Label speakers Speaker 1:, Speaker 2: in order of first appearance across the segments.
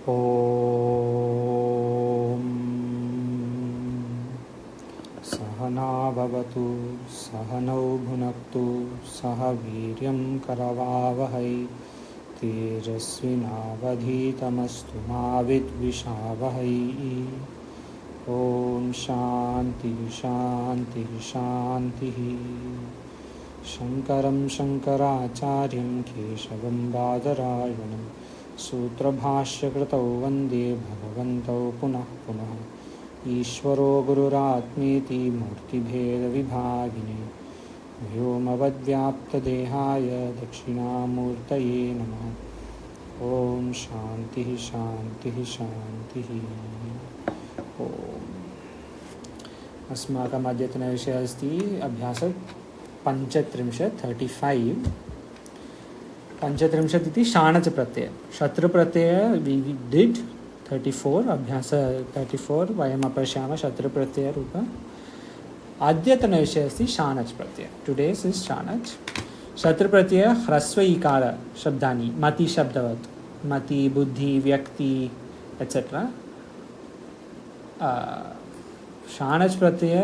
Speaker 1: ॐ सहना भवतु सहनौ भुनक्तु सह वीर्यं करवावहै तेजस्विनावधीतमस्तु मा विद्विषावहै। ॐ शान्ति शान्ति शान्तिः। शङ्करं शङ्कराचार्यं केशवं बादरायणं सूत्रभाष्यकृतौ वन्दे भगवन्तौ पुनः पुनः। ईश्वरो गुरुरात्मेति मूर्तिभेदविभागिने व्योमवद्व्याप्तदेहाय दक्षिणामूर्तये नमः। ॐ शान्तिः शान्तिः शान्तिः। अस्माकम् अद्यतनविषयः अस्ति अभ्यास 35 पंचत्रिंशत् इति षाणच प्रत्यय शत्रुप्रत्यय वि डिड् 34 अभ्यास 34 वयम् अपश्यामः शत्रुप्रत्ययरूप। अद्यतनविषयः अस्ति षाणच प्रत्यय। Today's is षाणच। शत्रुप्रत्यय ह्रस्व इकार शब्दानि मति शब्दवत् मति बुद्धि व्यक्ति एट्सेट्रा। षाणच प्रत्यय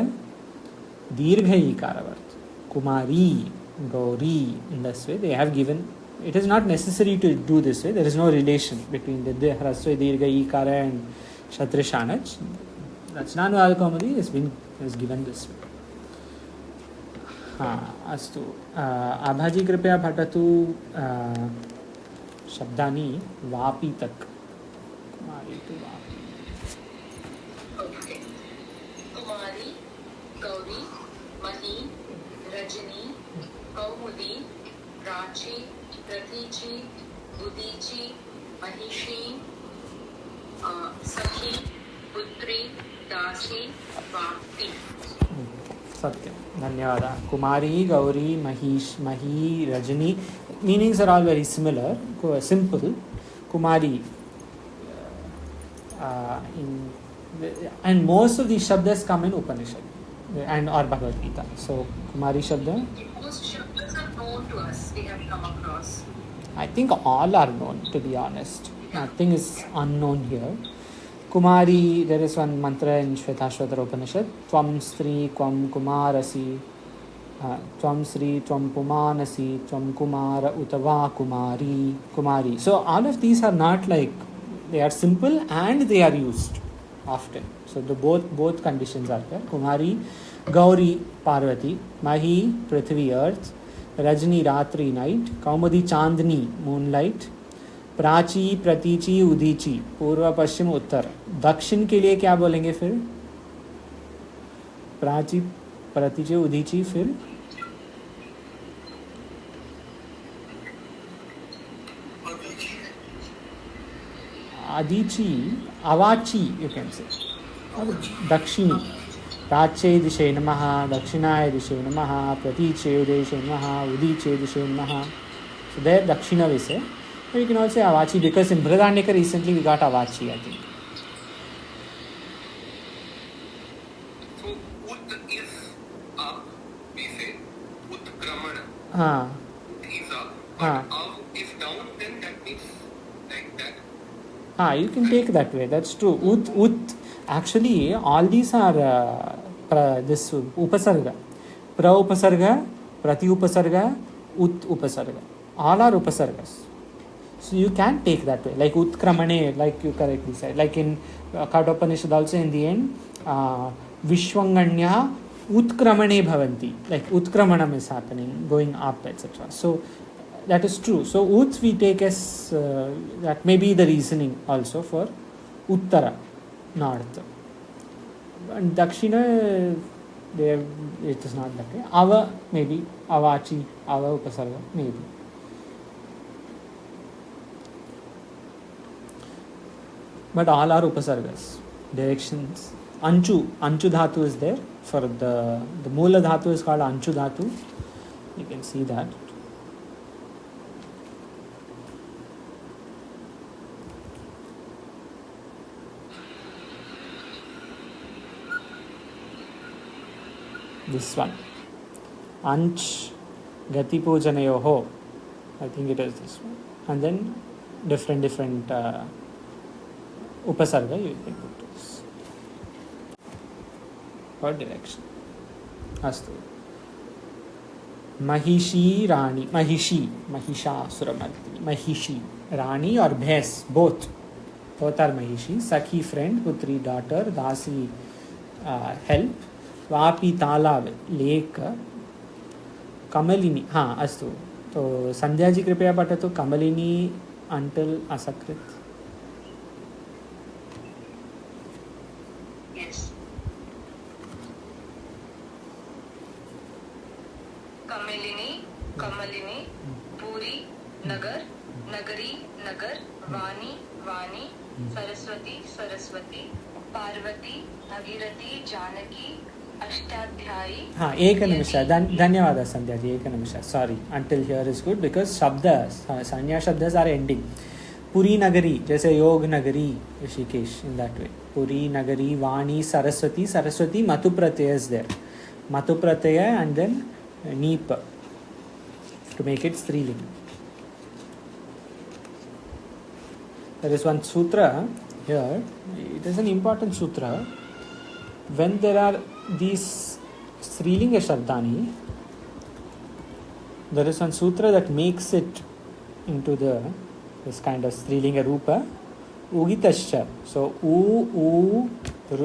Speaker 1: दीर्घ इकारवत् Kumari, Gauri, in this way they have given. It is not necessary to do this way. There is no relation between the Hrasva Dirgha Ikara and Shatra Shanach. Rachananuvada Kaumudi is given this way. Astu. Abhaji कृपया पठतु शब्दानि वापि तक. Kumari to वापि.
Speaker 2: Okay. Kumari, Gauri, Mahi, Rajini, Kaumudi, Prachi, Pratichi, Udichi, Mahishi, Sakhi, Putri, Dasi, Bhakti.
Speaker 1: Satyam. Dhanyawada. Kumari, Gauri, Mahish, Mahi, Rajini. Meanings are all very similar. Simple. Kumari. And most of these shabdas come in Upanishad and or Bhagavad Gita. So Kumari Shabda,
Speaker 2: Most shabdas are known to us, we have come across.
Speaker 1: I think all are known, to be honest. Nothing is unknown here. Kumari, there is one mantra in Shvetashvatara Upanishad. Tvam Sri Kvam Kumarasi, Tvam Sri Tvam Pumanasi, Tvam Kumara Utava Kumari, Kumari. So all of these are not like, they are simple and they are used often. So the both conditions are there. Kumari, Gauri, Parvati, Mahi, Prithvi, Earth, Rajni, Ratri, night, Kaumudi, Chandni, moonlight, Prachi, Pratichi, Udichi, Purva, Paschim, Uttar. दक्षिण के लिए क्या बोलेंगे फिर? प्राची, प्रतिची, उदीची, फिर आदिची, अवाची, you can say. दक्षिणी. प्राच्ये दिशे नमः, दक्षिणाय दिशे नमः, प्रतीचे दिशे नमः, उदीचे दिशे नमः. So there Dakshina we say. But you can also say Avachi because in Brihadaranyaka recently we got Avachi, I think.
Speaker 3: So Ut is up, we say Utkramana.
Speaker 1: हाँ.
Speaker 3: Ut is up.
Speaker 1: हाँ.
Speaker 3: But Av is down, then that means like that.
Speaker 1: You can take that way. That's true. Ut. Actually, all these are this upasarga. Pra upasarga, prati upasarga, ut upasarga. All are upasargas. So you can take that way. Like utkramane, like you correctly said. Like in Kathopanishad also in the end, Vishwanganya utkramane bhavanti. Like utkramanam is happening, going up, etc. So that is true. So ut we take as that may be the reasoning also for uttara, north. And dakshina, it is not that way. Ava maybe, avachi, ava upasarga maybe. But all are upasargas, directions. Anchu dhatu is there. For the moola dhatu is called anchu dhatu. You can see that. This one. Anch Gati Pujanayoho. I think it is this one. And then different upasarga you can put this for direction. Astu. Mahishi Rani, Mahishasuramardini, Mahishi Rani or Bhes, both are Mahishi. Sakhi friend, Putri daughter, Dasi help, Vapi Talav lake, Kamalini. हाँ अस्तु. तो संध्या जी कृपया पठतु कमलिनी until असकृत.
Speaker 2: Yes. Kamalini, Kamalini, Puri, Nagar, Nagari, Nagar, Vani, Vani, Saraswati, Saraswati, Parvati, Bhagirathi, Janaki, Ashtadhyayi.
Speaker 1: हाँ एक निमिष धन्यवाद संध्या जी एक निमिष sorry until here is good because शब्दस संज्ञा शब्दस are ending. पुरी नगरी जैसे योग नगरी Rishikesh in that way. Puri नगरी वाणी Saraswati Saraswati मथु pratyaya is there. Matu pratyaya and then neep to make it striling. There is one sutra here. It is an important sutra. When there are these strilinga shabdani, there is one sutra that makes it into this kind of strilinga rupa. Ugitascha. So u, r,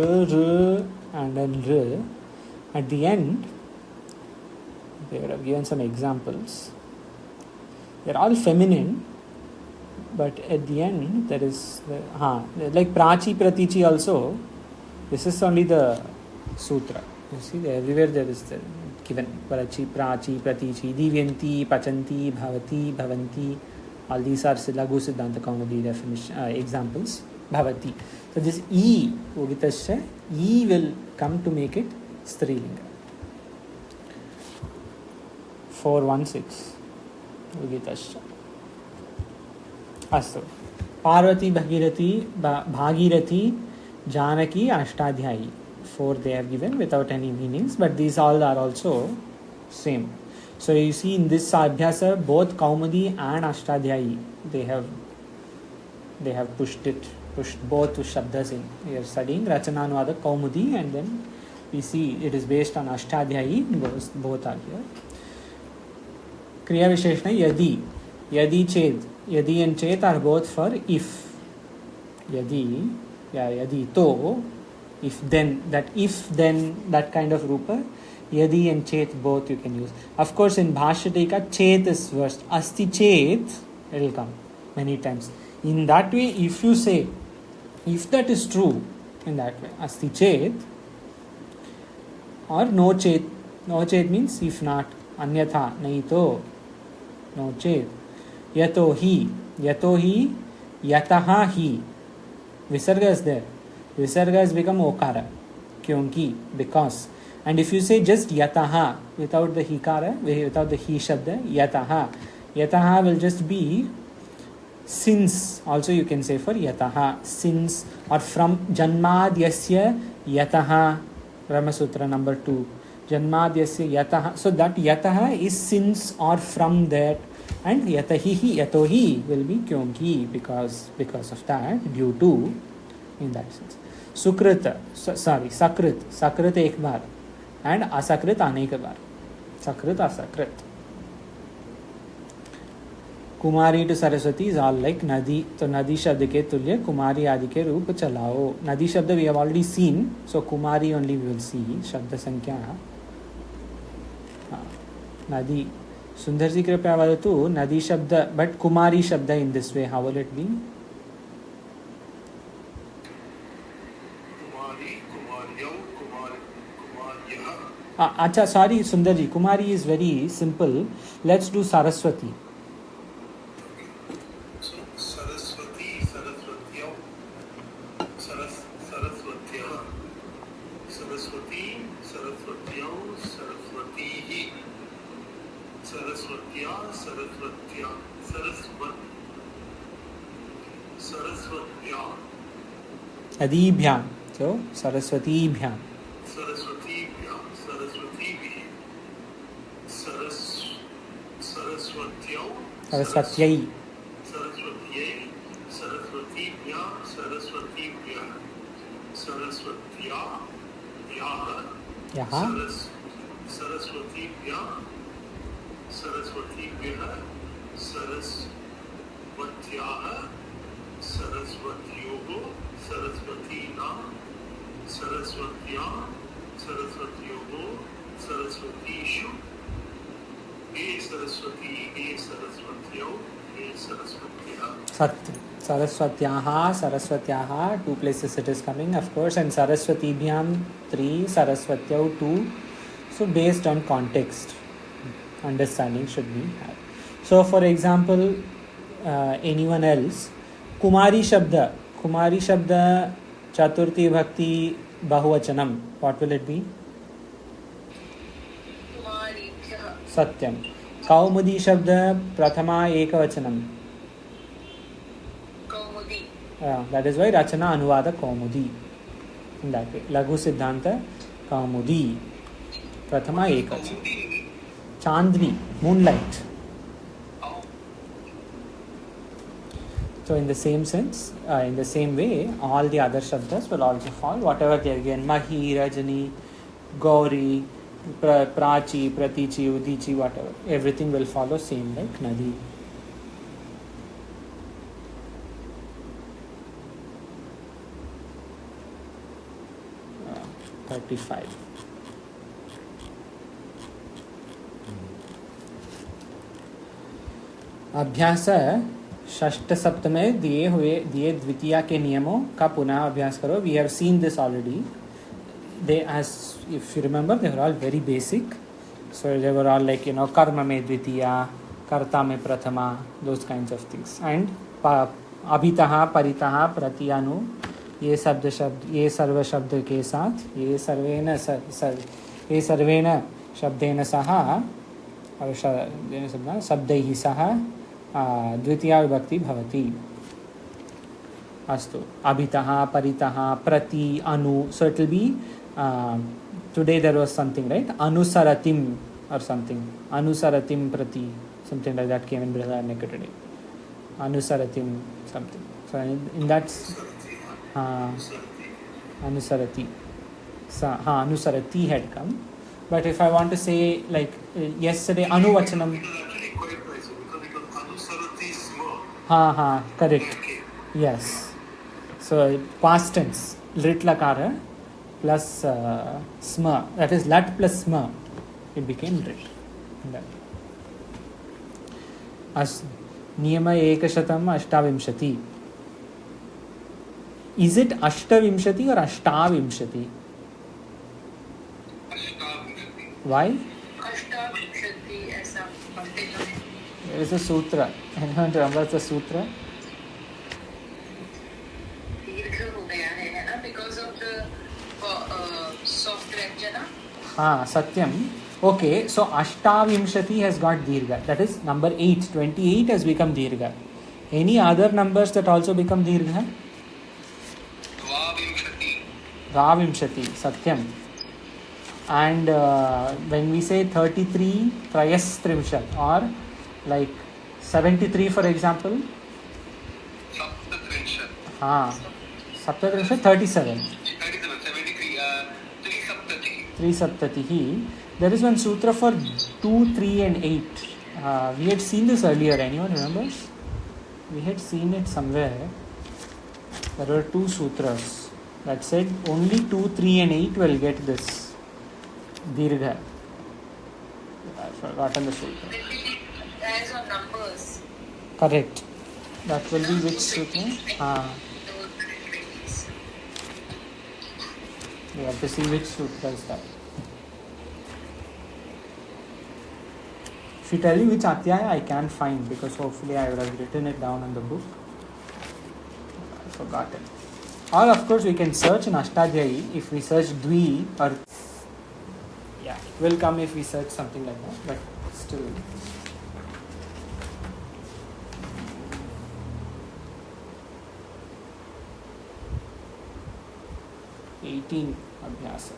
Speaker 1: and then r. At the end, they have given some examples. They are all feminine, but at the end there is like Prachi Pratichi also. This is only the sutra. You see, everywhere there is given Prachi, Pratichi, Divyanti, Pachanti, Bhavati, Bhavanti. All these are Laghu Siddhanta Kaumudi definition examples. Bhavati. So this E, Ugitasya, E will come to make it Strilinga. 416 Ugitasya. Astu. Parvati, Bhagirathi, Janaki, Ashtadhyayi. 4 they have given without any meanings, but these all are also same. So you see in this Abhyasa, both Kaumudi and Ashtadhyayi, they have pushed both Shabdas in. We are studying Rachananuvada Kaumudi and then we see it is based on Ashtadhyayi, both are here. Kriya Visheshna Yadi. Yadi Ched. Yadi and Chet are both for if. Yadi, Yadi to, if then, that kind of rupa. Yadi and Chet both you can use. Of course in Bhashyatika, Chet is first. Asti Chet, it will come many times. In that way, if you say, if that is true, in that way, Asti Chet, or no Chet. No Chet means if not. Anyatha, naito, no Chet. Yato hi, yataha hi. Visarga is there. Visarga has become okara. Kyonki, because. And if you say just yataha, without the hikara, without the hi shabda, yataha will just be since. Also you can say for yataha, since, or from janmadyasya yataha, Brahma Sutra number 2. Janmadyasya yataha. So that yataha is since or from that. And yatohi will be kyonki, because of that, due to, in that sense. Sakrit, sakrit ek baar and asakrit anek baar. Sakrit, asakrit. Kumari to Saraswati is all like Nadi. So Nadi shabd ke tulya Kumari adi ke roop chalao. Nadi shabd we have already seen, so Kumari only we will see. Shabda sankhya Nadi. Sundarji कृपया वदतु नदी शब्द but कुमारी शब्द in this way how will it be? Acha, sorry Sundarji, Kumari is very simple. Let's do Saraswati.
Speaker 3: So Saraswati, Saraswatyau, Saraswatyah, Saraswati, Saraswatyau, Saraswatihi, Saraswatya, Saraswatya, Saraswatya.
Speaker 1: Adibhyam. So Saraswatibhyam.
Speaker 3: Saraswatibhyam, Saraswatibhi, Saraswatyau,
Speaker 1: Saraswatyai.
Speaker 3: Saraswatyai, Saraswatibhyam, सरस्वतीभ्यः सरस्वत्या याः
Speaker 1: Yaha.
Speaker 3: सरस्वतीभ्यः सरस्वतीभ्यः सरस्वत्याः सरस्वत्योः सरस्वतीनां सरस्वत्याः सरस्वत्योः सरस्वतीषु hey Saraswati hey सरस्वत्यौ hey सरस्वत्याः.
Speaker 1: Satyam. Saraswatyaha, two places it is coming, of course, and Saraswatibhyam, 3, Saraswatyau, 2. So, based on context, understanding should be had. So, for example, anyone else, Kumari Shabda, Chaturthi Bhakti Bahuvachanam, what will it be?
Speaker 2: Kumaribhyah.
Speaker 1: Satyam. Kaumudi Shabda Prathama Ekavachanam.
Speaker 2: Kaumudi.
Speaker 1: That is why Rachana Anuvada Kaumudi. In that way. Laghu Siddhanta Kaumudi. Prathama Ekavachanam. Chandni, moonlight. So in the same sense, in the same way, all the other Shabdas will also fall. Whatever they are again, Mahi, Rajani, Gauri, Prachi, Pratichi, Udichi, whatever. Everything will follow same like Nadi. Uh, 35. अभ्यास षष्ठ सप्तमे दिए द्वितीया के नियमों का पुनः अभ्यास करो. We have seen this already. They, as if you remember, they were all very basic. So they were all like, karma mein dvitiya, karta mein prathama, those kinds of things. And abhitaha, paritaha, pratyanu, ये सर्व शब्द के साथ ये सर्वेण शब्देन सह और शब्दैः सह द्वितीया विभक्ति भवति. अस्तु. अभितः, परितः, प्रति, अनु. So it will be today there was something, right? Anusaratim or something. Anusaratim prati. Something like that came in Brihadaranyaka today. Anusaratim something. So in that Anusarati. Anusarati had come. But if I want to say like yesterday Anuvachanam.
Speaker 3: Actually quite nice because it was Anusarati Sma.
Speaker 1: Correct. Yes. So past tense, lit lakara plus sma, that is lat plus sma, it became lit. As niyama ekashatam ashtavimshati. Is it ashtavimshati or ashtavimshati?
Speaker 3: Ashtavimshati.
Speaker 1: Why?
Speaker 2: Ashtavimshati ऐसा पढ़ते हैं.
Speaker 1: There is a sutra. Anyone remembers the sutra?
Speaker 2: दीर्घ हो गया है ना because of the soft व्यंजना.
Speaker 1: Satyam. Okay, so Ashtavimshati has got Dirgha. That is number 8. 28 has become Dirgha. Any other numbers that also become Dirgha? Dvavimshati. Satyam. And when we say 33, Trayastrimshat, or like 73 for example. Saptatrinshat. 37. 3 There is one sutra for 2, 3 and 8. We had seen this earlier. Anyone remembers? We had seen it somewhere. There were 2 sutras that said only 2, 3 and 8 will get this Dirgha. I've forgotten the sutra.
Speaker 2: As on numbers.
Speaker 1: Correct. That will be which sutra? We have to see which sutra is that. If you tell you which Adhyaya, I can find, because hopefully I would have written it down in the book. I've forgotten. Or of course we can search in Ashtadhyayi. If we search Dvi, or yeah, it will come if we search something like that, but still. Abhyasa.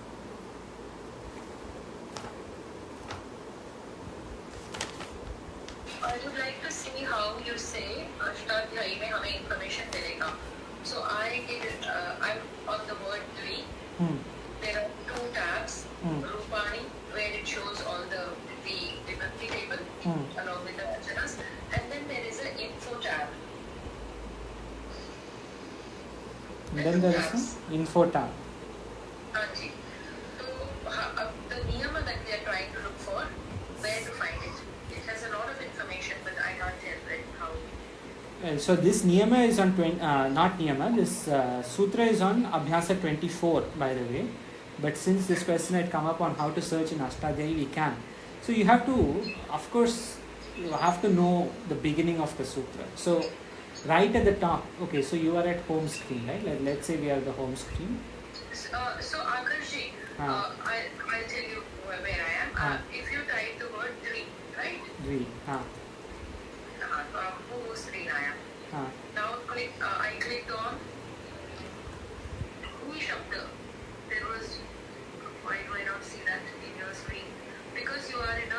Speaker 2: I would like to see how you say Ashtadhyayi में हमें information मिलेगा. So I on the word Dvi,
Speaker 1: Hmm.
Speaker 2: there are two tabs,
Speaker 1: Hmm.
Speaker 2: Rupani, where it shows all the Vibhakti table
Speaker 1: Hmm.
Speaker 2: along with the Vachanas, and then there is an info tab.
Speaker 1: And then there is an info tab.
Speaker 2: Hanji. So the niyama that we are trying to look for, where to find it? It has a lot of information, but I can't tell it how.
Speaker 1: So this niyama is on not niyama. This sutra is on Abhyasa 24, by the way. But since this question had come up on how to search in Ashtadhyayi, we can. So you have to, of course, you have to know the beginning of the sutra. So right at the top, okay. So you are at home screen, right? Let's say we are the home screen.
Speaker 2: So Akarshi, I'll tell you where I am. If you type the word Dvi, right?
Speaker 1: Dvi,
Speaker 2: Who screen I am. Now I clicked on Hui Shabda. There was, why do I not see that in your screen? Because you're in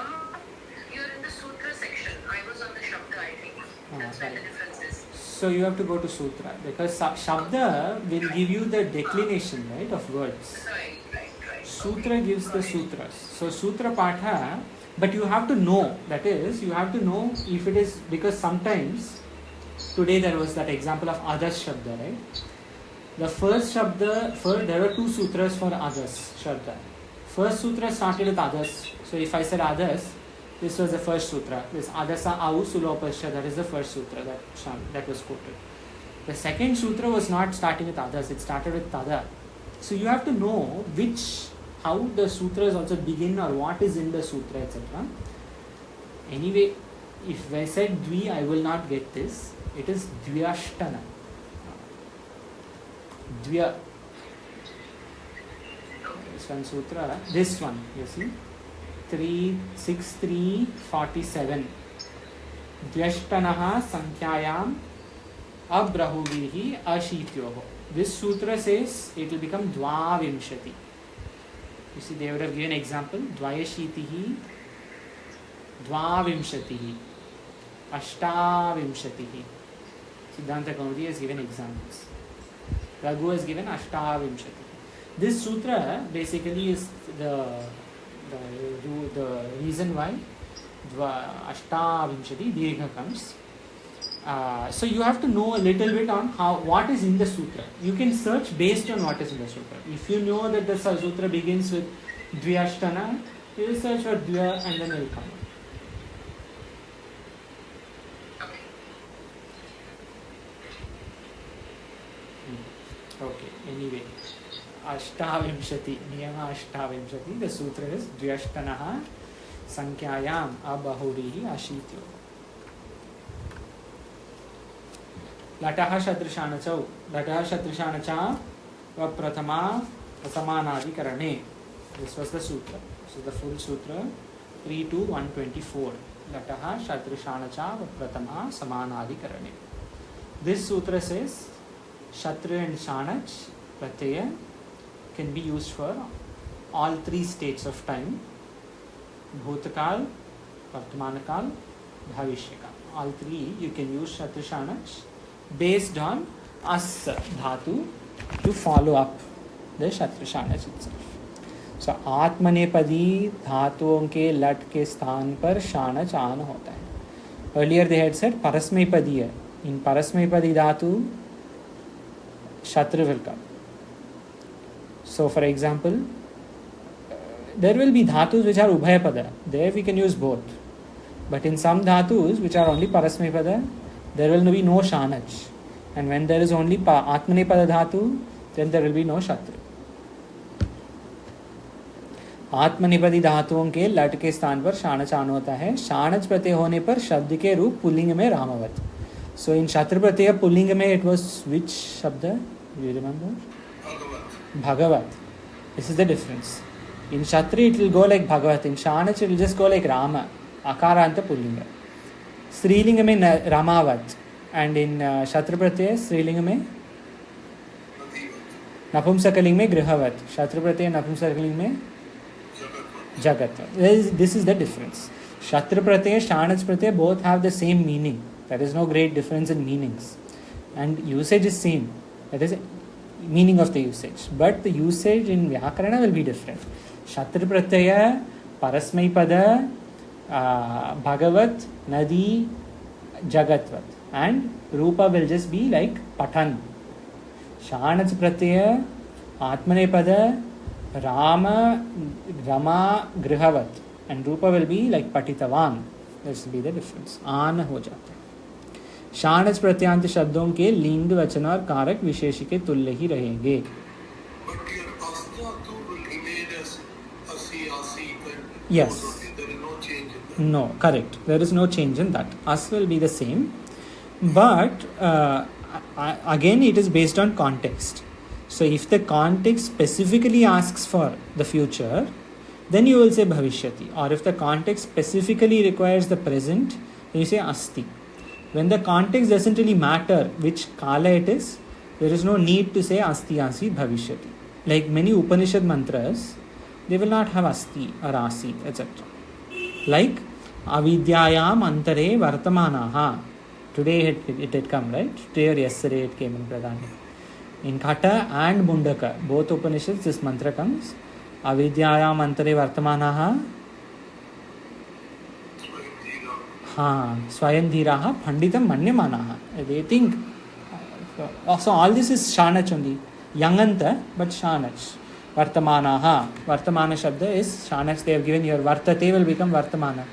Speaker 2: the sutra section. I was on the Shabda, I think. That's where the difference is.
Speaker 1: So you have to go to sutra because Shabda will give you the declination, right, of words.
Speaker 2: Right.
Speaker 1: Sutra gives the sutras. So sutra patha, but you have to know, that is, you have to know if it is, because sometimes, today there was that example of Adas Shabda, right? The first Shabda, there were two sutras for Adas Shabda. First sutra started with Adas. So if I said Adas, this was the first sutra. This Adasa Au Sulopasya, that is the first sutra that was quoted. The second sutra was not starting with Adas, it started with Tada. So you have to know how the sutras also begin or what is in the sutra, etc. Anyway, if I said Dvi, I will not get this. It is Dvyashtana. Dvya. This one sutra, this one, you see. 36347. Dvyashtanaha sankhayam abrahuvihi ashityoho. This sutra says it will become Dvavimshati. You see, they would have given example. Dvayashitihi, Dvavimshatihi, Ashtavimshatihi. Siddhanta Kaumudi has given examples. Raghu has given Ashtavimshatihi. This sutra basically is the reason why Ashtavimshati Dirgha comes. So you have to know a little bit on what is in the sutra. You can search based on what is in the sutra. If you know that the sutra begins with Dvyashtana, you will search for Dvya and then it will come up. Okay, anyway. Ashtavimshati, Niyama Ashtavimshati, the sutra is Dvyashtanaha Sankhayam Abahurihi Ashityo. Lataha Shatrishanacha Prathama Samanadikarane. This was the sutra. This is the full sutra 3 to 124. Lataha Shatrishanacha Prathama Samanadikarane. This sutra says Shatra and Shanach Pratyaya can be used for all three states of time: Bhutakal, Vartamanakal, Bhavishyakal. All three you can use Shatra Shanach based on As Dhatu to follow up the Shatra Shanach itself. So Atmanepadi धातुओं के लट के स्थान पर शानच आन होता है. Earlier they had said Parasmepadi है. In Parasmepadi dhatu Shatra will come. So for example, there will be dhatus which are Ubhayapada. There we can use both. But in some dhatus which are only Parasmepadi, there will be no Shanach. And when there is only Atmanepada dhatu, then there will be no Shatra. आत्मनिपदी धातुओं के लट के स्थान पर शाणच आन होता है. शाणच प्रत्यय होने पर शब्द के रूप पुल्लिंग में रामवत. सो इन शत्र प्रत्यय पुल्लिंग में इट वाज व्हिच शब्द, you remember? Bhagavat. This is the difference. In Shatri it will go like Bhagavat. In Shanach it will just go like Rama. Akaranta pullinga. Strilinga mein Ramavat. And in Shatra pratyaya Strilinga mein Napumsakaling mein Grihavat. Shatra pratyaya Napumsakaling mein Jagat. This is the difference. Shatra pratyaya, Shanach pratyaya both have the same meaning. There is no great difference in meanings. And usage is same. That is, meaning of the usage. But the usage in Vyakarana will be different. Shatru Pratyaya, Parasmaipada, Bhagavat, Nadi, Jagatvat. And Rupa will just be like Patan. Shanach Pratyaya, Atmanepada, Rama, Rama, Grihavat. And Rupa will be like Patitavan. This will be the difference. An ho jata hai. शाणच प्रत्यांत शब्दों के लिंग वचन और कारक विशेष के तुल्य ही रहेंगे.
Speaker 3: But your asna too will remain as asi, asi, and
Speaker 1: Yes.
Speaker 3: there is no change in that.
Speaker 1: No, correct. There is no change in that. As will be the same. But again, it is based on context. So if the context specifically asks for the future, then you will say bhavishyati. Or if the context specifically requires the present, then you say asti. When the context doesn't really matter which kala it is, there is no need to say asti, asi, bhavishyati. Like many Upanishad mantras, they will not have asti or asi, etc. Like avidyayam antare vartamanaha. Today it had come, right? Today or yesterday it came in Pradhana. In Kata and Mundaka, both Upanishads, this mantra comes. Avidyayam antare vartamanaha. Swayam dhiraha panditam manyamanaha. They think. So all this is Shanach only. Yanganta, but Shanach. Vartamanaha. Vartamana Shabda is Shanach. They have given here. Vartate will become Vartamana.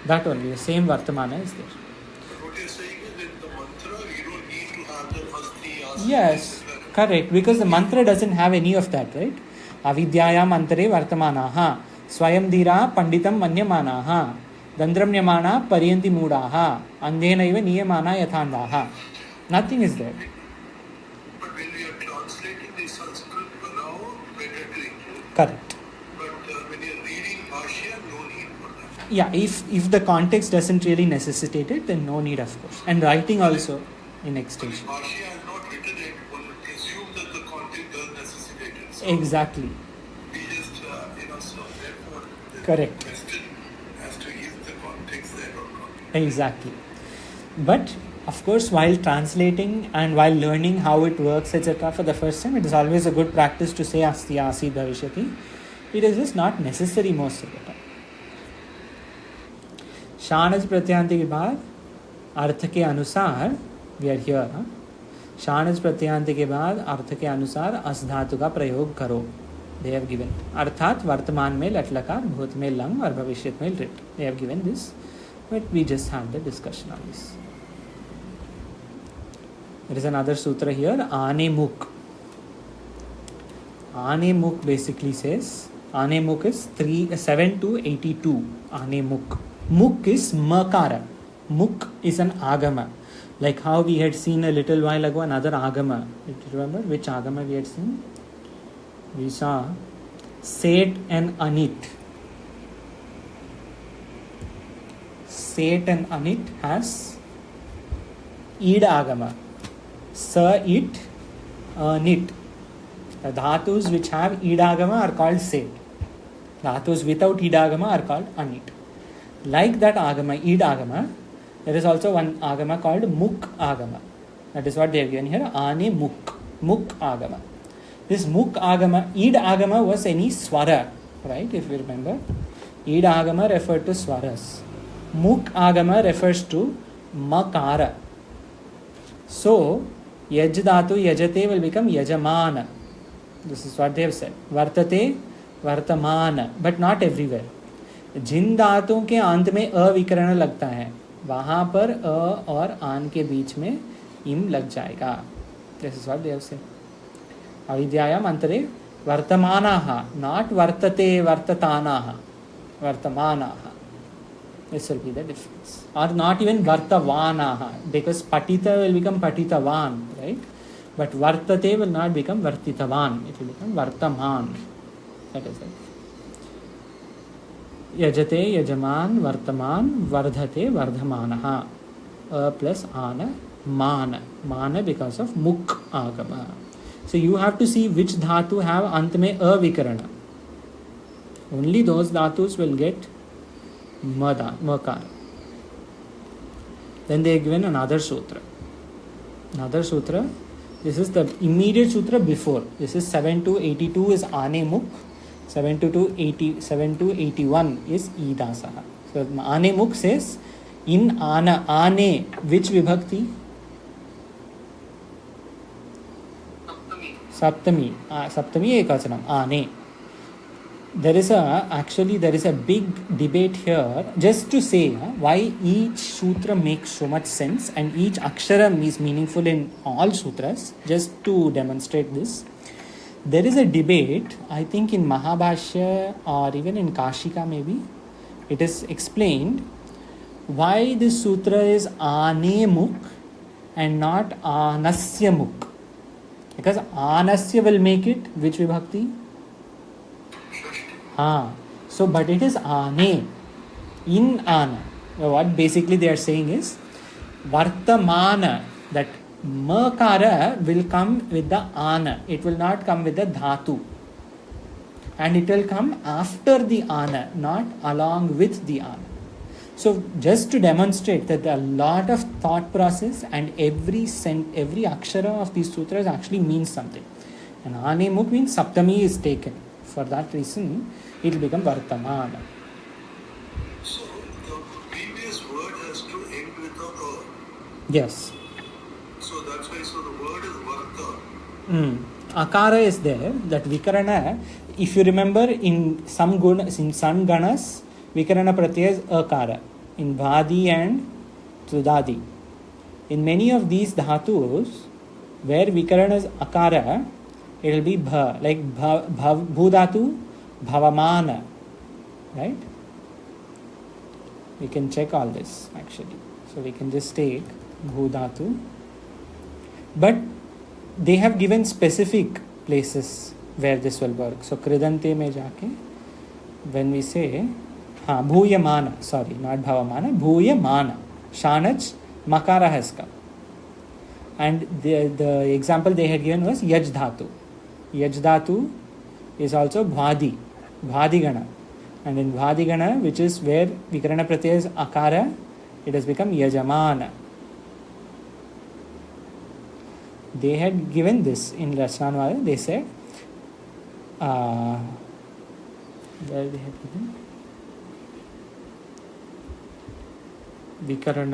Speaker 1: That only. The same Vartamana is there.
Speaker 3: But what you're saying is that the mantra, you don't need to have the asti, asi.
Speaker 1: Yes, correct. Because the mantra doesn't have any of that, right? Avidyayam antare vartamanaha. Swayam dhira panditam manyamanaha. Dandramnyamana pariyanti moodaha. Andhenaiva niyamana yathandaha. Nothing is there.
Speaker 3: But when we are translating the Sanskrit now, better to include.
Speaker 1: Correct.
Speaker 3: But when you're reading Bhashya, no need for that.
Speaker 1: Yeah, if the context doesn't really necessitate it, then no need, of course. And writing also in
Speaker 3: But
Speaker 1: extension.
Speaker 3: if Bhashya has not written it, one would assume that the context does necessitate it. So
Speaker 1: Exactly.
Speaker 3: we just, so therefore, the
Speaker 1: Correct.
Speaker 3: question has to is the context there or not.
Speaker 1: Exactly. But of course, while translating and while learning how it works, etc., for the first time, it is always a good practice to say asti, asi, bhavishyati. It is just not necessary most of the time. Shanaj pratyanti के बाद अर्थ के अनुसार we are here. शाणज प्रत्यांत के बाद अर्थ के अनुसार अस धातु का प्रयोग करो. They have given. अर्थात वर्तमान में लट लकार, भूत में लंग और भविष्यत में lit. They have given this, but we just had the discussion on this. There is another sutra here, Ane Muk. Ane Muk basically says, Ane Muk is 7 to 82. Ane Muk. Muk is Makara. Muk is an Agama. Like how we had seen a little while ago another Agama. Do you remember which Agama we had seen? We saw Set and Anit. Set and Anit has Id Agama. Sa it, nit. The dhatus which have idagama are called set. Dhatus without idagama are called anit. Like that agama, idagama, there is also one agama called muk agama. That is what they have given here. Ane muk. Muk agama. This muk agama, id agama was any swara, right? If you remember. Id agama referred to swaras. Muk agama refers to makara. So, Yaj dhatu yajate will become yajamana. This is what they have said. Vartate, vartamana. But not everywhere. जिन धातुओं के अंत में अ विकरण लगता है वहां पर अ और आन के बीच में इम लग जाएगा. This is what they have said. अविद्यायाम अंतरे वर्तमानाः, not vartate vartatanaः. Vartamanaः. This will be the difference. Or not even vartavanaha, because patita will become patitavan, right? But vartate will not become vartitavan. It will become vartaman. That is it. Yajate, yajaman, vartaman, vardhate, vardhamanaha. A plus ana, mana. Mana because of muk agama. So you have to see which dhatu have ant mein a vikarana. Only those dhatus will get makar. Then they have given another sutra. Another sutra This is the immediate sutra before. This is 7 to 82 is Ane Mukh. 7 to 81 is Idasaha. So Ane Mukh says in Ana. Ane, which vibhakti? Saptami. Saptami ekachanam. Ane. There is a big debate here just to say why each sutra makes so much sense and each aksharam is meaningful in all sutras, just to demonstrate this. There is a debate, I think in Mahabhashya or even in Kashika maybe, it is explained why this sutra is Ane Mukh and not Anasya Mukh. Because Anasya will make it which vibhakti? So, but it is Ane, in Ana. What basically they are saying is Vartamana, that Makara will come with the Ana. It will not come with the Dhatu. And it will come after the Ana, not along with the Ana. So, just to demonstrate that a lot of thought process and every akshara of these sutras actually means something. And Ane Mukh means Saptami is taken. For that reason, it will become Vartamana.
Speaker 3: So the previous word has to end with a A.
Speaker 1: Yes.
Speaker 3: So that's why, so the word is Varta.
Speaker 1: Akara is there, that Vikarana, if you remember in some ganas, Vikarana Pratyaya is Akara. In Bhadi and Tudadi. In many of these dhatus, where Vikarana is Akara, it will be Bha, like Bhudatu, Bhavamana. Right? We can check all this actually. So we can just take Bhudatu. But they have given specific places where this will work. So Kridante mein jaake, when we say Bhuyamana, sorry, not Bhavamana, Bhuyamana. Shanach, Makara has come. And the example they had given was Yaj Dhatu. Yaj Dhatu is also Bhadi, Bhadigana. And in Bhadigana, which is where Vikarana Pratyaya is Akara, it has become Yajamana. They had given this in Rasnanwala. They said, where they had given? विकरण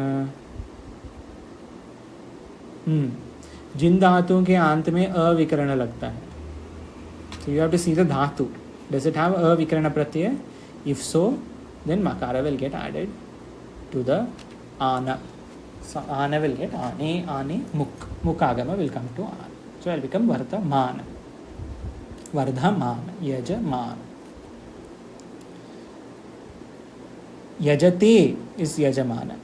Speaker 1: जिन धातुओं के अंत में अविकरण लगता है. So you have to see the dhatu. Does it have avikirana pratyaya? If so, then makara will get added to the ana. So ana will get ane, muk. Mukagama will come to ana. So it will become vardhamana. Vardhamana, yajamana. Yajate is yajamana.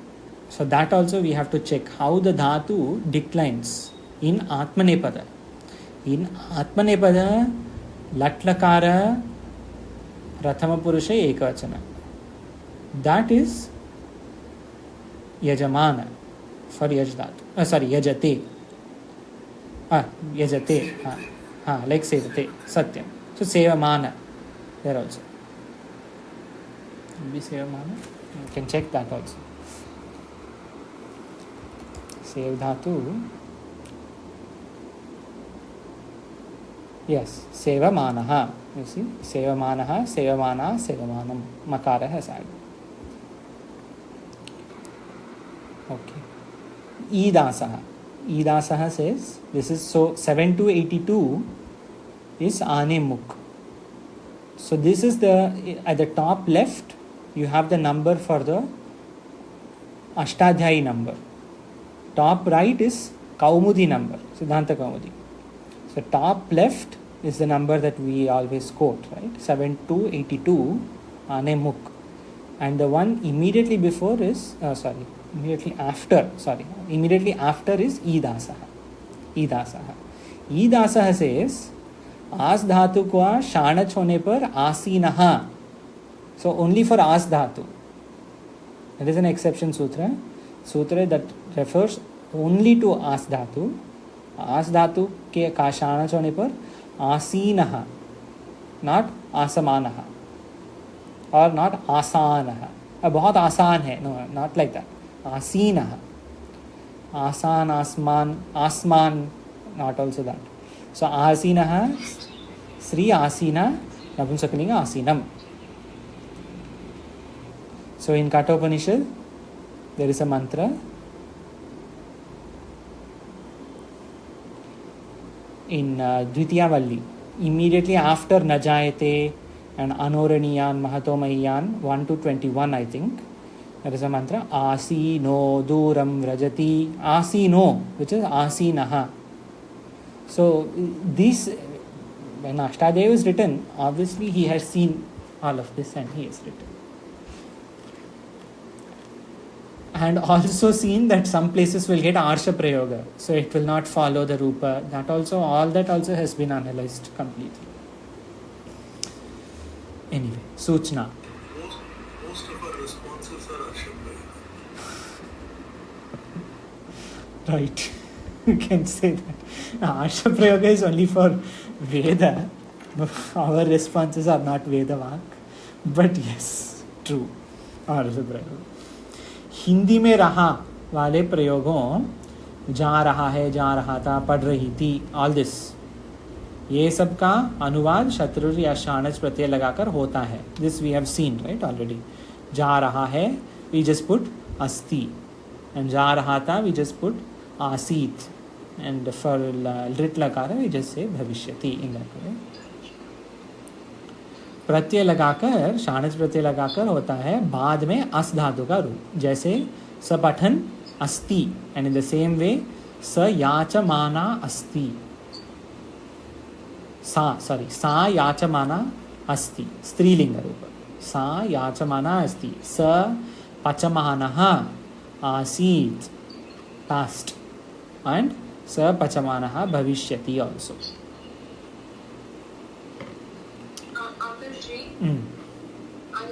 Speaker 1: So that also we have to check how the dhatu declines in Atmanepada. In Atmanepada, Latlakara, Rathama Purusha Ekavachana. That is Yajamana for Yajdhatu. Yajate. Yajate. Like Sevate, Satyam. So Sevamana there also. Will be Sevamana. You can check that also. Sev Dhatu. Yes, Sevamanaha. You see, Sevamanaha, Sevamana, Sevamanam. Makara has added. Okay. Idasaha. Idasaha says, this is so 7 to 82 is Ane Mukh. So this is at the top left, you have the number for the Ashtadhyayi number. Top right is Kaumudi number, Siddhanta Kaumudi. So top left is the number that we always quote, right? 7 to 82, Ane Mukh. And the one immediately before is, immediately after is Idasaha. Idasaha. Idasaha says, As dhatu kwa shanach hone par asinaha. So only for as dhatu. That is an exception sutra. Sutra that refers only to as dhatu. As dhatu ke ka shanach hone par asinaha. Not asamanaha. Or not asanaha. बहुत आसान है. No, not like that. Asinaha. Asan, asman, asman. not also that. So Asinah, Sri Asina, Napumsakalinga Asinam. So in Kathopanishad, there is a mantra. In Dvitiyavalli, immediately after Najayate and Anoraniyan, Mahatomayan, 1 to 21, I think, there is a mantra, Asino Duram Vrajati, Asino, which is Asinaha. So, this, when Ashtadev is written, obviously he has seen all of this and he has written. And also seen that some places will get Arsha Prayoga, so it will not follow the Rupa. All that also has been analyzed completely. Anyway, Suchna.
Speaker 3: Most of our responses are Arsha.
Speaker 1: Right. You can say that. Arsha Prayoga is only for Veda. Our responses are not Veda Vak. But yes, true. Arsha Prayoga. Hindi में रहा वाले प्रयोगों जा रहा है, जा रहा था, पढ़ रही थी, ऑल दिस, ये सब का अनुवाद शत्रु या शानच प्रत्यय लगाकर होता है. This we have seen right already. जा रहा है वी जस्ट पुट अस्ति, एंड जा रहा था वी जस्ट पुट आसीत, एंड फॉर लृट लकार वी जस्ट से भविष्यति. इन दैट प्रत्यय लगाकर, शानच प्रत्यय लगाकर होता है बाद में अस धातु का रूप. जैसे सपठन अस्ति, and in the same way स याचमाना अस्ति, सा याचमाना अस्ति, स्त्रीलिंग रूप. सा याचमाना अस्ति. स पचमानः आसीत्, पास्ट, एंड स पचमानः भविष्यति आल्सो.
Speaker 2: I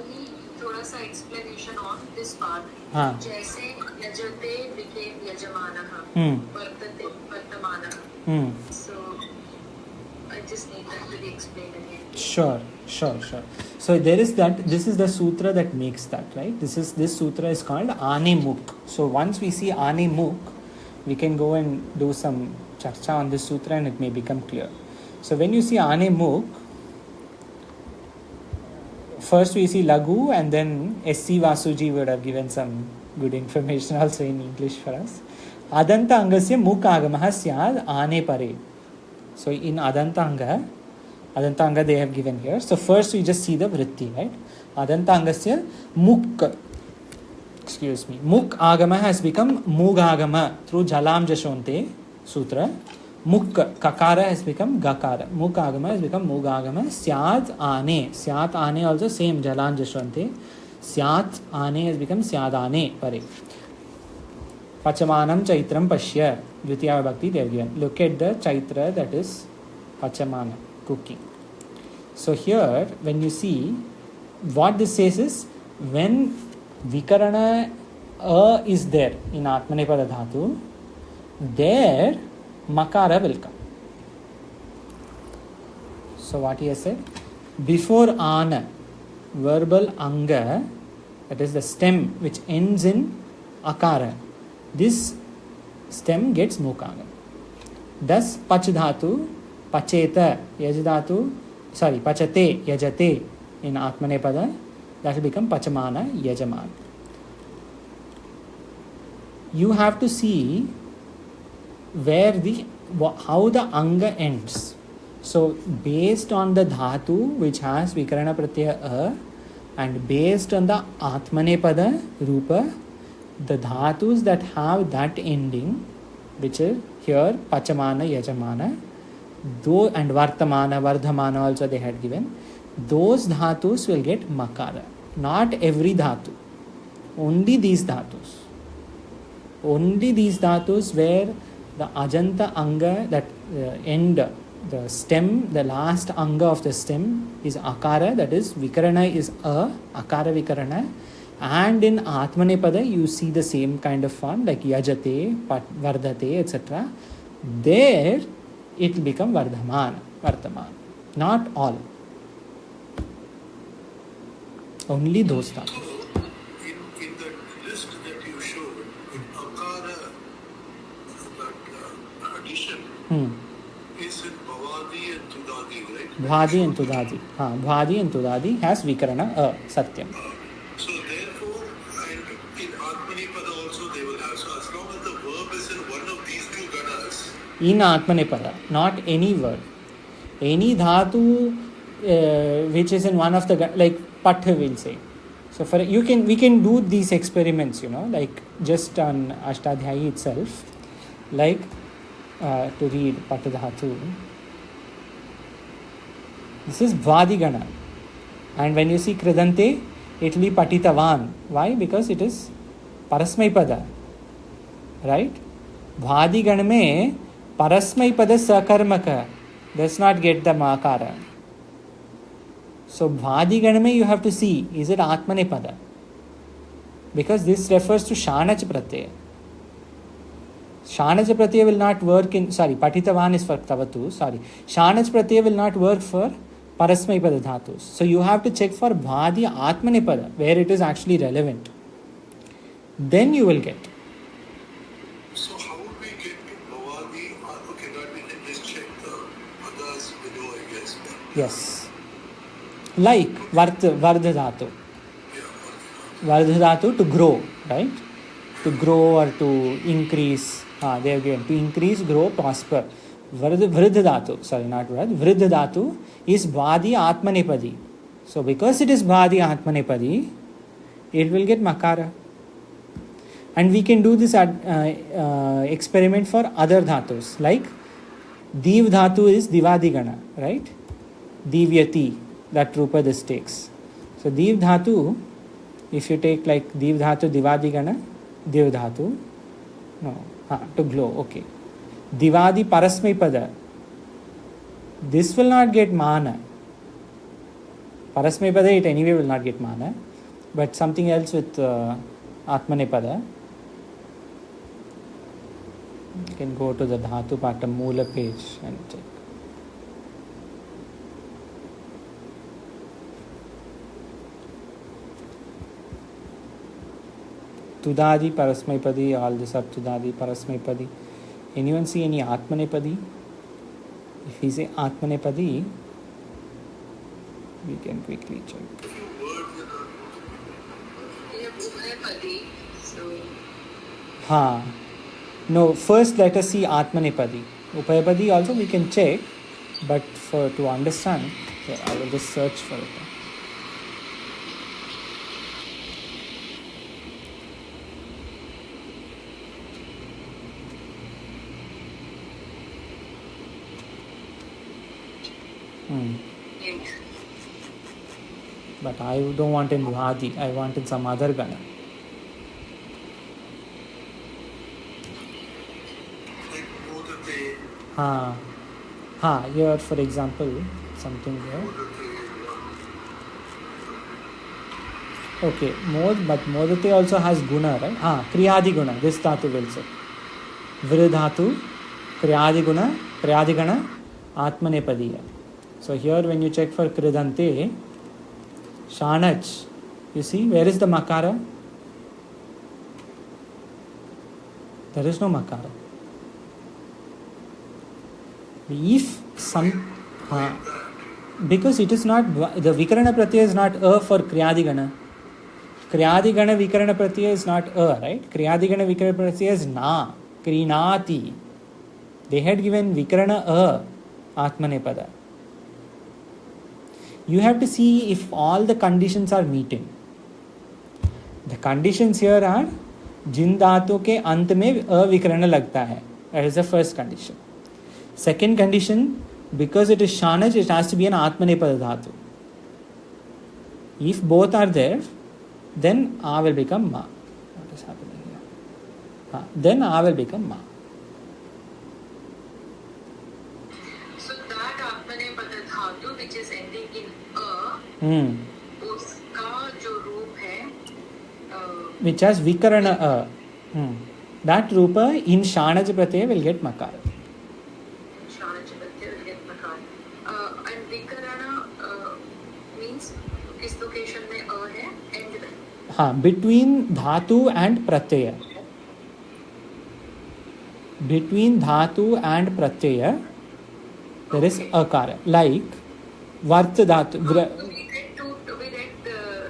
Speaker 2: need थोड़ा सा explanation on this part.
Speaker 1: हाँ.
Speaker 2: जैसे यजते became यजमानः, वर्तते वर्तमानः. So I just need that to be explained again.
Speaker 1: Sure. So there is that. This is the sutra that makes that, right? This sutra is called Ane Muk. So once we see Ane Muk, we can go and do some charcha on this sutra and it may become clear. So when you see Ane Muk, first we see Lagu, and then S.C. Vasuji would have given some good information also in English for us. Adanta Angasya Muk Agamaha Syad Ane Pare. So in Adanta Anga they have given here. So first we just see the vritti, right? Adanta Angasya Muk. Muk Agama has become Mug Agama through Jalam Jashonte Sutra. Muk Kakara has become Gakara. Muk Agama has become Mug Agama. Syat Ane. Syat Ane also same Jalan Jashwante. Syat Ane has become Syad Ane Pare. Pachamanam Chaitram Pashya. Dvitiya Bhakti they have given. Look at the Chaitra, that is Pachamana, cooking. So here when you see, what this says is, when Vikarana is there in Atmanepada Dhatu, there Makara will come. So what he has said, before Ana, verbal Anga, that is the stem which ends in Akara, this stem gets Mukanga. Thus Pach Dhatu, Pacheta, Yajadhatu, Pachate, Yajate in Atmanepada, that will become Pachamana, Yajaman. You have to see where how the anga ends. So based on the dhatu which has vikarana pratyaya and based on the atmanepada rupa, the dhatus that have that ending, which is here pachamana, yajamana, though, and vartamana, vardhamana also they had given, those dhatus will get makara. Not every dhatu, only these dhatus. Only these dhatus where the ajanta anga, that end, the stem, the last anga of the stem is akara, that is vikarana is akara vikarana, and in atmanepada you see the same kind of form like yajate, vardhate, etc. There it will become vardhamana, vartamana. Not all. Only those dhatus.
Speaker 3: In the list that you showed, in Akara, that addition, Bhadi and Tudadi, right?
Speaker 1: Bhadi and Tudadi. Bhadi and Tudadi has Vikarana Satyam.
Speaker 3: So therefore, and in Atmanipada also they will have. So as long as the verb is in one of these two ganas.
Speaker 1: In Atmanepada, not any word. Any dhatu which is in one of the, like Patha will say. So for we can do these experiments, like just on Ashtadhyayi itself, like to read Patha dhatu. This is Vadigana. And when you see Kridante, it will be Patitavan. Why? Because it is Parasmai Pada. Right? Vadigana mein Parasmai Pada Sakarmaka does not get the Makara. So Vadigana mein you have to see, is it Atmane Pada? Because this refers to Shanach Pratyaya. Shanach Pratyaya will not work in, Patitavan is for Tavatu, Shanach Pratyaya will not work for Parasmai Pada Dhatus. So you have to check for Bhadi Atmane Pada, where it is actually relevant. Then you will get.
Speaker 3: So how would we get to Bhavadi? Okay, that we can just check the others below, I guess.
Speaker 1: Yes. Like Vardha Dhatu. Vardha Dhatu to grow, right? To grow or to increase. They have given to increase, grow, prosper. Vridha Dhatu, not Vridha. Vridha Dhatu is Bhadi Atmanepadi. So because it is Bhadi Atmanepadi, it will get Makara. And we can do this experiment for other dhatus. Like Div Dhatu is Divadigana, right? Divyati, that Rupa this takes. So Div Dhatu, if you take like Div Dhatu Divadigana, Div Dhatu, to glow, okay. Divadi Parasmai Pada. This will not get Mana. Parasmai Pada, it anyway will not get Mana. But something else with Atmane Pada. You can go to the Dhatu Patam Moola page and check. Tudadi, Parasmaipadi, all this are Tudadi, Parasmaipadi. Anyone see any Atmanepadi? If he say Atmanepadi, we can quickly check. No, first let us see Atmanepadi. Upayapadi also we can check, but to understand, I will just search for it. But I don't want in Vadi, I want in some other Gana. Here for example, something here. Okay, but Modate also has Guna, right? Kriyadi Guna, this Dhatu will say. Viridhatu, Kriyadi Guna, Kriyadi Gana, Atmanepadiya. So here when you check for Kridante, Shanach, you see, where is the Makara? There is no Makara. If some, because it is not, the Vikarana Pratyaya is not for Kriyadigana. Kriyadigana Vikarana Pratyaya is not right? Kriyadigana Vikarana Pratyaya is na, Krinati. They had given Vikarana Atmanepada. You have to see if all the conditions are meeting. The conditions here are जिन धातु के अंत में अविकरण लगता है. That is the first condition. Second condition, because it is Shanaj, it has to be an Atmanepada dhatu. If both are there, then A will become Ma. What is happening here? Then A will become Ma.
Speaker 2: So that Atmanepada dhatu which is ending in A, उसका जो रूप है,
Speaker 1: which has Vikarana that Rupa in Shanaj Pratyaya will get Makara.
Speaker 2: Shanaj Pratyaya will get Makara. And Vikarana means किस location में A है, end में.
Speaker 1: Between Dhatu and Pratyaya. Between Dhatu and Pratyaya, there is akara. Like vart dhatu.
Speaker 2: We read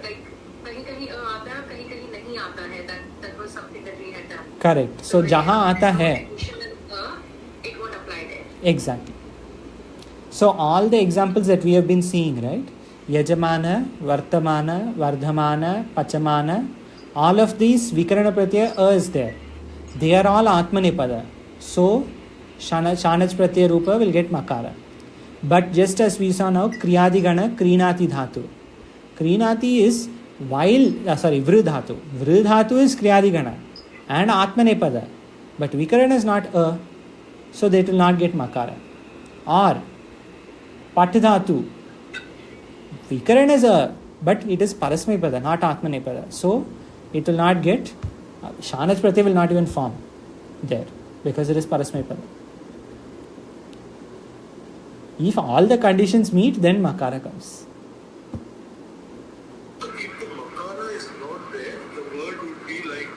Speaker 2: like kahin kahin aata hai, kahin kahin nahi aata hai. That was something that we had done.
Speaker 1: Correct. So jahan aata hai.
Speaker 2: It won't apply there.
Speaker 1: Exactly. So all the examples that we have been seeing, right? Yajamana, Vartamana, Vardhamana, Pachamana, all of these Vikarana Pratyaya is there. They are all Atmanepada. So Shanach Pratyaya Rupa will get Makara. But just as we saw now, Kriyadigana, Krinati Dhatu. Krinati is Vridhatu. Vridhatu is Kriyadigana and Atmanepada. But Vikarana is not so they will not get Makara. Or Patidhatu. Vikarana is but it is Parasmaipada, not Atmanepada. So it will not get, Shanach Pratyaya will not even form there because it is Parasmaipada. If all the conditions meet, then Makara comes.
Speaker 3: If the Makara is not there, the word would be like,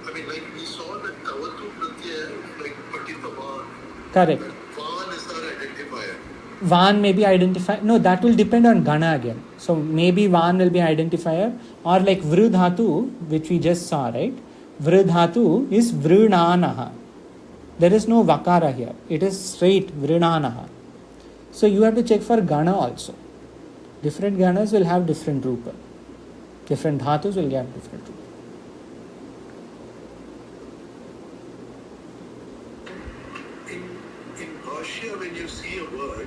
Speaker 3: like we saw that Tavatu Pratyaya, like Patitavan.
Speaker 1: Correct.
Speaker 3: Van is our identifier.
Speaker 1: Van may be identified. No, that will depend on Gana again. So maybe Van will be identifier, or like Vridhatu, which we just saw, right? Vridhatu is Vrinanaha. There is no Vakara here. It is straight Vrinanaha. So you have to check for Gana also. Different Ganas will have different Rupa. Different Dhatus will have different Rupa.
Speaker 3: In Bhashya, when you see a word,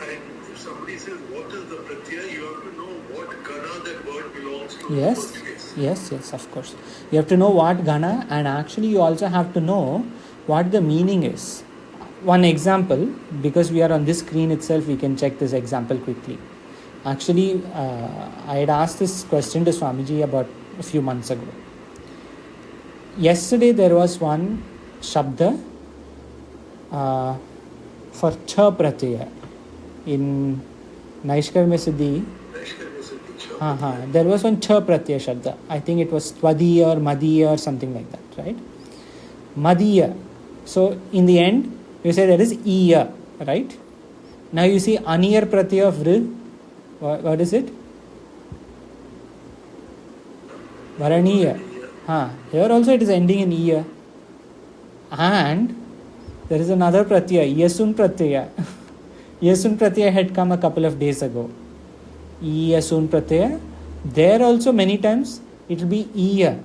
Speaker 3: and if somebody says, what is the Pratyaya, you have to know what Gana that word belongs to.
Speaker 1: Yes,
Speaker 3: in the first place.
Speaker 1: yes, of course. You have to know what Gana, and actually you also have to know what the meaning is. One example, because we are on this screen itself, we can check this example quickly. Actually, I had asked this question to Swamiji about a few months ago. Yesterday there was one Shabda for Cha Pratyaya in Naishkarmya Siddhi. There was one Cha Pratyaya Shabda. I think it was Tvadiya or Madiya or something like that, right? Madiya. So in the end, you say there is Iya, right? Now you see Aniyar Pratyaya of Vrid. What is it? Varaniya. Here also it is ending in Iya. And there is another Pratyaya, Yasun Pratyaya. Yasun Pratyaya had come a couple of days ago. Yasun Pratyaya. There also many times it will be Iya.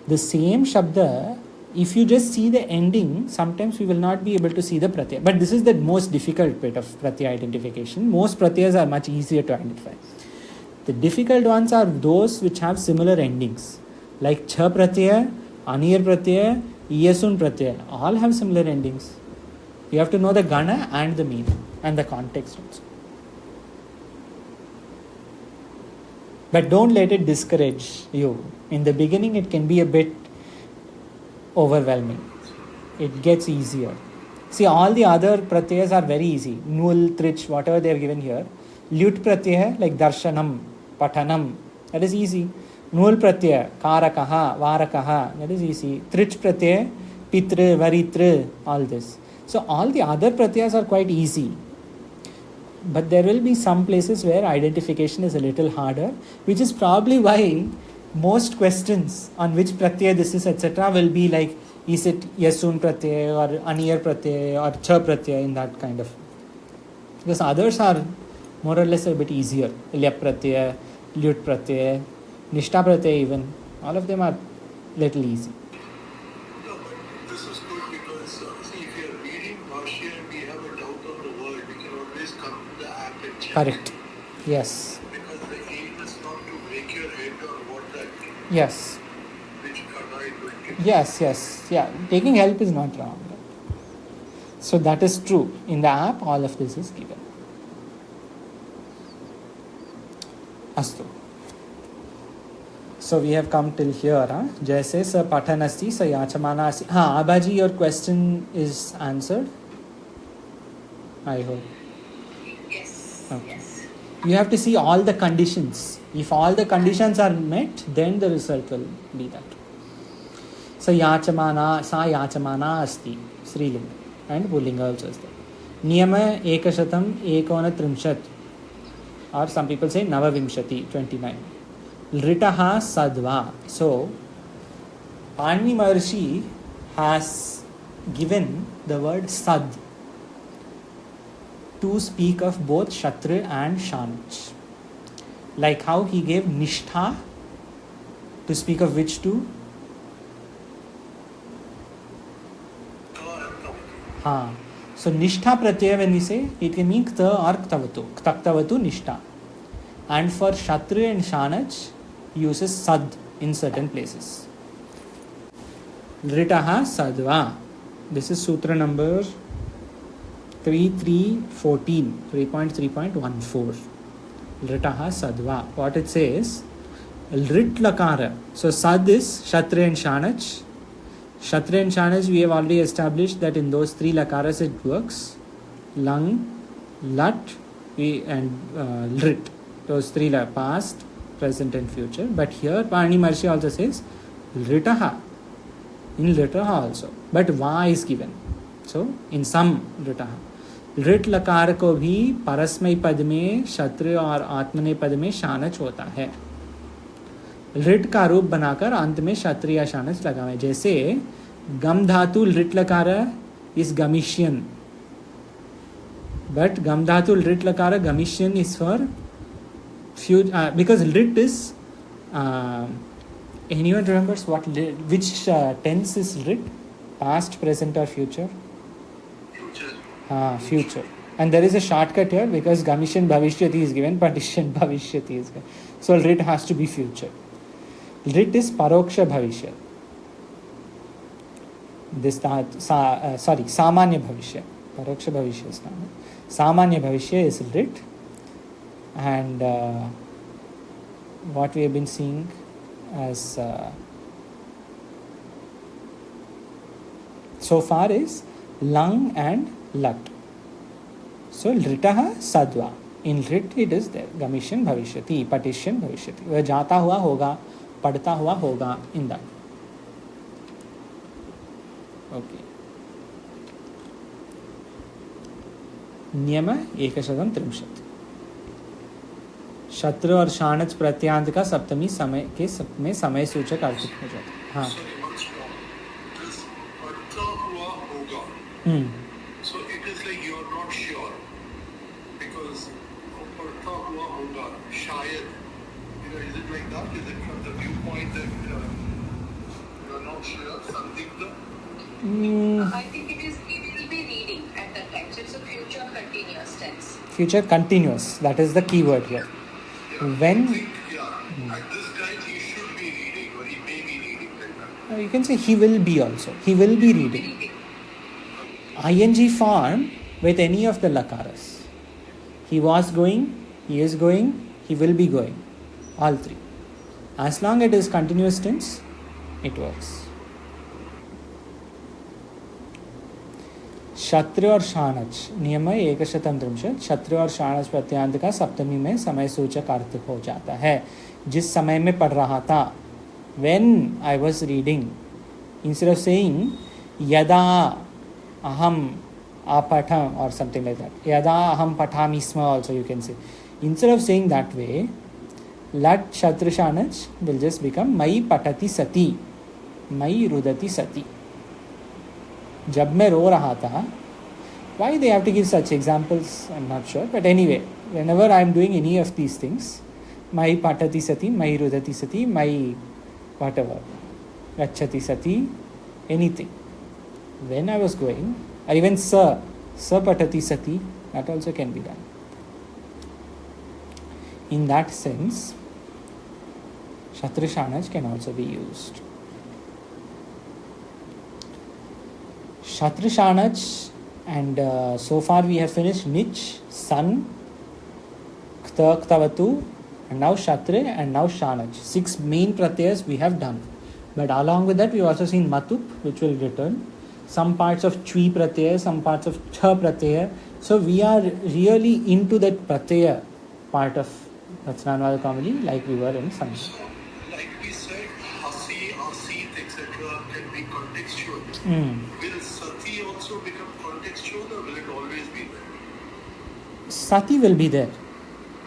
Speaker 1: The same Shabda, if you just see the ending, sometimes we will not be able to see the Pratyaya. But this is the most difficult bit of Pratyaya identification. Most Pratyayas are much easier to identify. The difficult ones are those which have similar endings. Like Cha Pratyaya, Aniyar Pratyaya, Yasun Pratyaya. All have similar endings. You have to know the Gana and the meaning and the context also. But don't let it discourage you. In the beginning, it can be a bit overwhelming. It gets easier. See, all the other pratyayas are very easy. Nul, Trich, whatever they have given here. Lyut pratyaya like Darshanam, Pathanam, that is easy. Nul pratyaya, Karakaha, Varakaha, that is easy. Trich pratyaya, Pitre, Varitre, all this. So all the other pratyayas are quite easy. But there will be some places where identification is a little harder, which is probably why most questions on which pratyaya this is, etc., will be like, is it Yasun pratyaya or Aniyar pratyaya or Cha pratyaya, in that kind of. Because others are more or less a bit easier. Lyap pratyaya, Lyut pratyaya, Nishta pratyaya even. All of them are little easy.
Speaker 3: No, but this is good because, see, if you are reading Bhashya and we have a doubt on the word, we can always come to the app and check.
Speaker 1: Correct. Yes.
Speaker 3: Because the aim is not to break your head on what that means.
Speaker 1: Yes.
Speaker 3: Which Gana is going to.
Speaker 1: Yes. Yeah. Taking help is not wrong. So that is true. In the app, all of this is given. Astu. So we have come till here. Jaise sa pathanasti sa yachamana asi. Abhaji, your question is answered, I hope.
Speaker 2: Yes.
Speaker 1: Okay.
Speaker 2: Yes.
Speaker 1: You have to see all the conditions. If all the conditions are met, then the result will be that. Sa yachamana asti. Srilinga. And Pullinga also is there. Niyama ekashatam ekonatrimshat, or some people say navavimshati, 29. Ritaha sadva. So, Panini Maharshi has given the word sad to speak of both Kshatriya and Shanach. Like how he gave Nishtha to speak of which two? Ha. So Nishtha Pratyaya, when we say, it can mean Kta or Ktavatu. Ktaktavatu Nishtha. And for Kshatriya and Shanach, he uses Sad in certain places. Ritaha Sadva. This is Sutra number 3.3.14. Ritaha Sadva. What it says, Rit Lakara. So Sad is Kshatriya and Shanach. Kshatriya and Shanach, we have already established that in those three lakaras it works. Lang, Lat, and Rit. Those three are past, present and future. But here Panini Maharshi also says Ritaha. In Ritaha also. But Va is given. So in some Ritaha. Rit लकार को भी परस्मय पद में क्षत्रिय और आत्मनेय पद में शानच होता है. ऋट का रूप बनाकर अंत में क्षत्रिय या शानच लगा हुआ. जैसे गम धातु ऋट लकार इज गमिशियन, बट गम धातु ऋट लकार गमिशियन इज फॉर फ्यूचर, बिकॉज ऋट is anyone remembers what which tense is rit? Past, present or future? Future. And there is a shortcut here because Gamishan Bhavishyati is given, Patishan Bhavishyati is given. So Rit has to be future. Rit is Paroksha Bhavishya. This Samanya Bhavishya. Paroksha Bhavishya is not. Samanya Bhavishya is Rit. And what we have been seeing as so far is Lang and Lat. So Ritaha Sadva. In Rit it is there. Gamishan Bhavishyati, Patishan Bhavishyati. वह जाता हुआ होगा, पढ़ता हुआ होगा, in that. Okay. नियम 130. शत्रु और शानच प्रत्यांत का सप्तमी समय के में समय सूचक अर्थित हो जाता है. हाँ.
Speaker 3: So it is like you are not sure because पढ़ता हुआ होगा शायद, is it like that? Is it from the viewpoint that you are not sure something?
Speaker 2: I think it will be reading at that time. So it's a future continuous tense.
Speaker 1: Future continuous. That is the key word here. When
Speaker 3: I think, at this time he should be reading or he may be reading like that.
Speaker 1: You can say he will be also. He will be reading. ING form with any of the lakaras. He was going, he is going, he will be going. All three. As long as it is continuous tense, it works. क्षत्रिय और शानच नियम 130. क्षत्रिय और शानच प्रत्यांत का सप्तमी में समय सूचक अर्थ हो जाता है. जिस समय में पढ़ रहा था, when I was reading, instead of saying यदा aham apatham or something like that, yada aham pathami sma also you can say. Instead of saying that way, lat kshatriya shanach will just become mai patati sati, mai rudati sati. जब मैं रो रहा था, why they have to give such examples I'm not sure, but anyway, whenever I'm doing any of these things, mai patati sati, mai rudati sati, mai whatever, gacchati sati, anything. When I was going, or even sa patati sati, that also can be done. In that sense, Kshatriya Shanach can also be used. Kshatriya Shanach, and so far we have finished Nich, San, Kta, Ktavatu, and now Kshatriya, and now Shanach. 6 main pratyayas we have done. But along with that, we have also seen Matup, which will return. Some parts of Chwi pratyaya, some parts of Cha pratyaya. So we are really into that pratyaya part of Rachanavada comedy, like we were in Sunday.
Speaker 3: So, like we said, Hasi, Asit, etc. can be contextual. Will Sati also become become contextual or will it always be there?
Speaker 1: Sati will be there.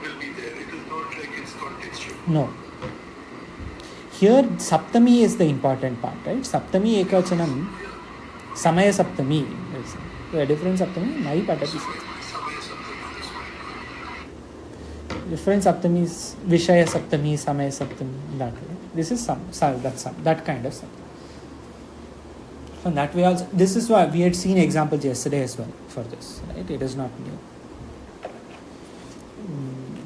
Speaker 3: Will be there. It is not like it's contextual.
Speaker 1: No. Here, Saptami is the important part, right? Saptami Ekachanam, Samaya Saptami. A different Saptami, Mai Patati. Different Saptami is Vishaya Saptami, Samaya Saptami, that way. This is that kind of Saptami. So that way also, this is why we had seen examples yesterday as well for this, right? It is not new.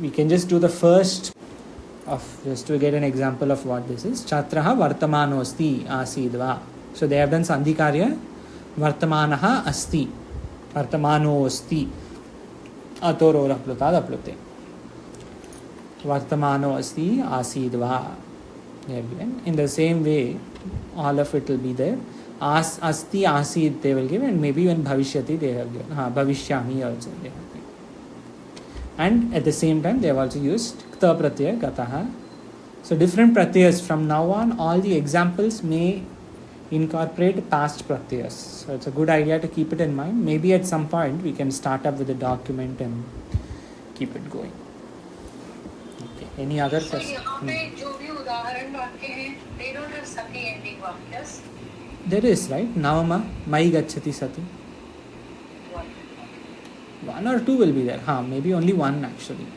Speaker 1: We can just do the first of, just to get an example of what this is. Chatraha vartamanosti asidva. So they have done sandhikarya. Vartamanaha asti. Vartamanosti. Atoro raplutad aplute. Vartamano asti asidva. In the same way, all of it will be there. Asti asid they will give, and maybe when bhavishyati they have given. Bhavishyami also they have given. And at the same time, they have also used kta pratyaya, gataha. So different pratyayas from now on, all the examples may incorporate past pratyayas. So it's a good idea to keep it in mind. Maybe at some point we can start up with a document and keep it going. Okay. Any other question?
Speaker 2: यहाँ पे जो भी उदाहरण वाक्य हैं, they don't have sati ending वाक्यस.
Speaker 1: There is, right? Navama, mai gacchati sati. One or two will be there. Maybe only one actually.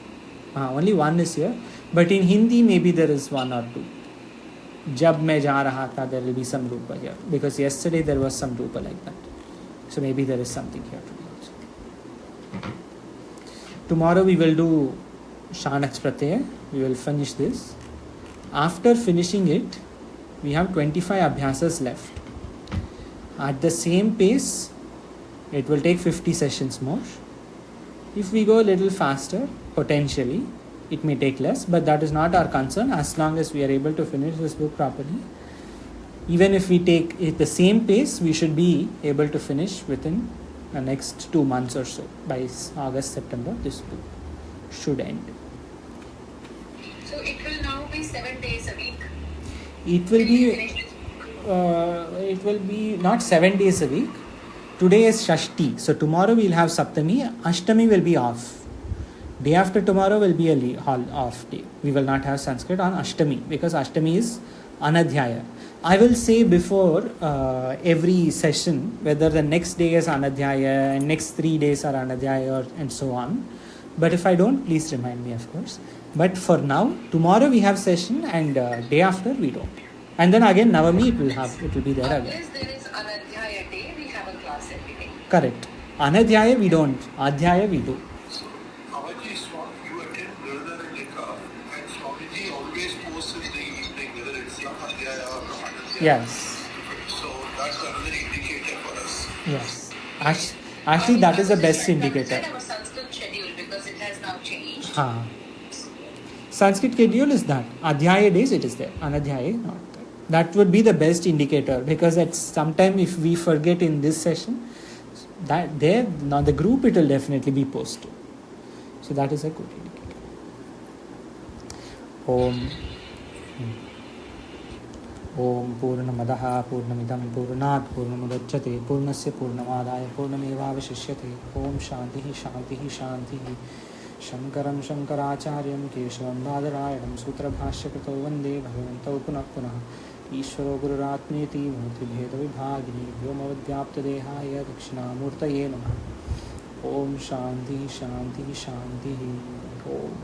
Speaker 1: Only one is here. But in Hindi, maybe there is one or two. Jab main ja raha tha, there will be some rupa here. Because yesterday there was some rupa like that. So maybe there is something here today also. Tomorrow we will do Shanach Pratyaya. We will finish this. After finishing it, we have 25 abhyasas left. At the same pace, it will take 50 sessions more. If we go a little faster, potentially, it may take less, but that is not our concern as long as we are able to finish this book properly. Even if we take it the same pace, we should be able to finish within the next 2 months or so. By August, September, this book should end.
Speaker 2: So it will now be 7 days a week.
Speaker 1: It will be not 7 days a week. Today is Shashti, so tomorrow we'll have Saptami. Ashtami will be off. Day after tomorrow will be a off day. We will not have Sanskrit on Ashtami because Ashtami is Anadhyaya. I will say before every session whether the next day is Anadhyaya and next 3 days are Anadhyaya and so on. But if I don't, please remind me, of course. But for now, tomorrow we have session and day after we don't. And then again Navami it will be there again.
Speaker 2: Unless there is Anadhyaya day, we have a class every day.
Speaker 1: Correct. Anadhyaya we don't. Adhyaya we do.
Speaker 3: So, Swamiji, you attend Brother and Lika, and Swamiji always posts in the evening whether it's Adhyaya or Anadhyaya.
Speaker 1: Yes.
Speaker 3: So that's another indicator for us.
Speaker 1: Yes. Actually, that is the best indicator.
Speaker 2: That was Sanskrit schedule because it has now changed.
Speaker 1: Sanskrit schedule is that. Adhyaya days it is there. Anadhyaya not there. That would be the best indicator because at some time if we forget in this session, that there, now the group it will definitely be posted. So that is a good indicator. Om Purnamadaha Purnamidam Purnat Purnamudachyate Purnasya Purnamadaya Purnamevavashishyate Om Shantihi Shantihi Shantihi Shankaram Shankaracharyam Keshavam Badarayanam Sutra Bhashyakrito Vande Bhagavanto Punah Punah Ishvaro Gururatmeti Murti Bheda Vibhagini Vyomavadyapta Dehaya Dakshinamurtaye Namaha Om Shanti Shanti Shanti Om